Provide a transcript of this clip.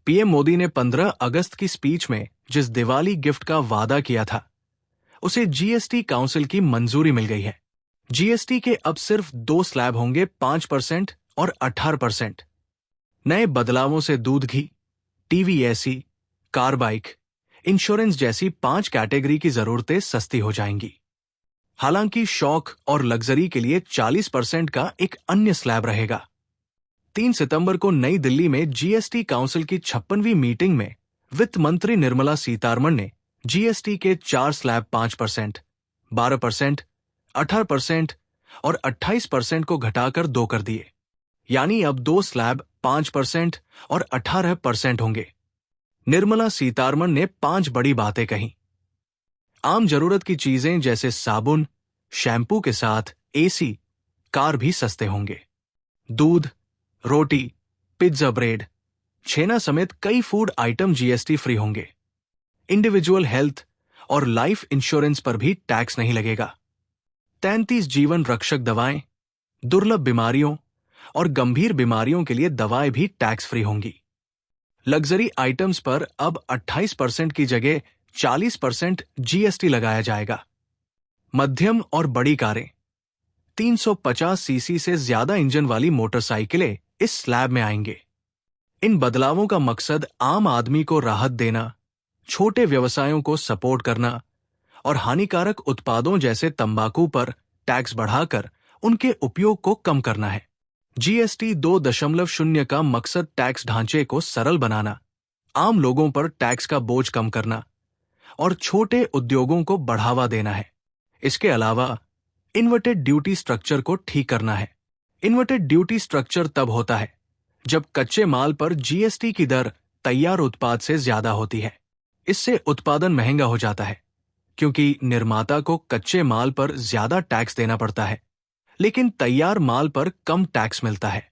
PM Modi ने 15 अगस्त की speech में जिस दिवाली गिफ्ट का वादा किया था, उसे जीएसटी काउंसिल की मंजूरी मिल गई है। जीएसटी के अब सिर्फ 2 स्लैब होंगे, 5% और 18%। नए बदलावों से दूध घी, TV AC, car bike, insurance जैसी 5 कैटेगरी की जरूरतें सस्ती हो जाएंगी। हालांकि शौक और लग्जरी के लिए 40% का एक अन्य स्लैब रहेगा। 3 सितंबर को नई दिल्ली में जीएसटी काउंसिल की 56वीं मीटिंग में वित्त मंत्री निर्मला सीतारमण ने जीएसटी के 4 स्लैब 5%, 12%, 18% और 28% को घटाकर 2 कर दिए। यानी अब 2 स्लैब 5% और 18% होंगे। निर्मला सीतारमण ने 5 बड़ी बातें कहीं। आम जरूरत की चीजें जैसे साबुन, शैम्पू के साथ एसी, कार भी सस्ते होंगे। दूध, रोटी, पिज्जा ब्रेड, छेना समेत कई फूड आइटम जीएसटी फ्री होंगे। इंडिविजुअल हेल्थ और लाइफ इंश्योरेंस पर भी टैक्स नहीं लगेगा। 33 जीवन रक्षक दवाएं, दुर्लभ बीमारियों और गंभीर बीमारियों के लिए दवाएं भी टैक्स फ्री होंगी। लग्जरी आइटम्स पर अब 28% की जगह 40% जीएसटी लगाया जाएगा। मध्यम और बड़ी कारें, 350 सीसी से ज्यादा इंजन वाली मोटरसाइकिलें इस स्लैब में आएंगे। इन बदलावों का मकसद आम आदमी को राहत देना, छोटे व्यवसायों को सपोर्ट करना और हानिकारक उत्पादों जैसे तंबाकू पर टैक्स बढ़ाकर उनके उपयोग को कम करना है। जीएसटी 2.0 का मकसद टैक्स ढांचे को सरल बनाना, आम लोगों पर टैक्स का बोझ कम करना और छोटे उद्योगों को बढ़ावा देना है। इसके अलावा इन्वर्टेड ड्यूटी स्ट्रक्चर को ठीक करना है। इन्वर्टेड ड्यूटी स्ट्रक्चर तब होता है जब कच्चे माल पर जीएसटी की दर तैयार उत्पाद से ज्यादा होती है। इससे उत्पादन महंगा हो जाता है क्योंकि निर्माता को कच्चे माल पर ज्यादा टैक्स देना पड़ता है, लेकिन तैयार माल पर कम टैक्स मिलता है।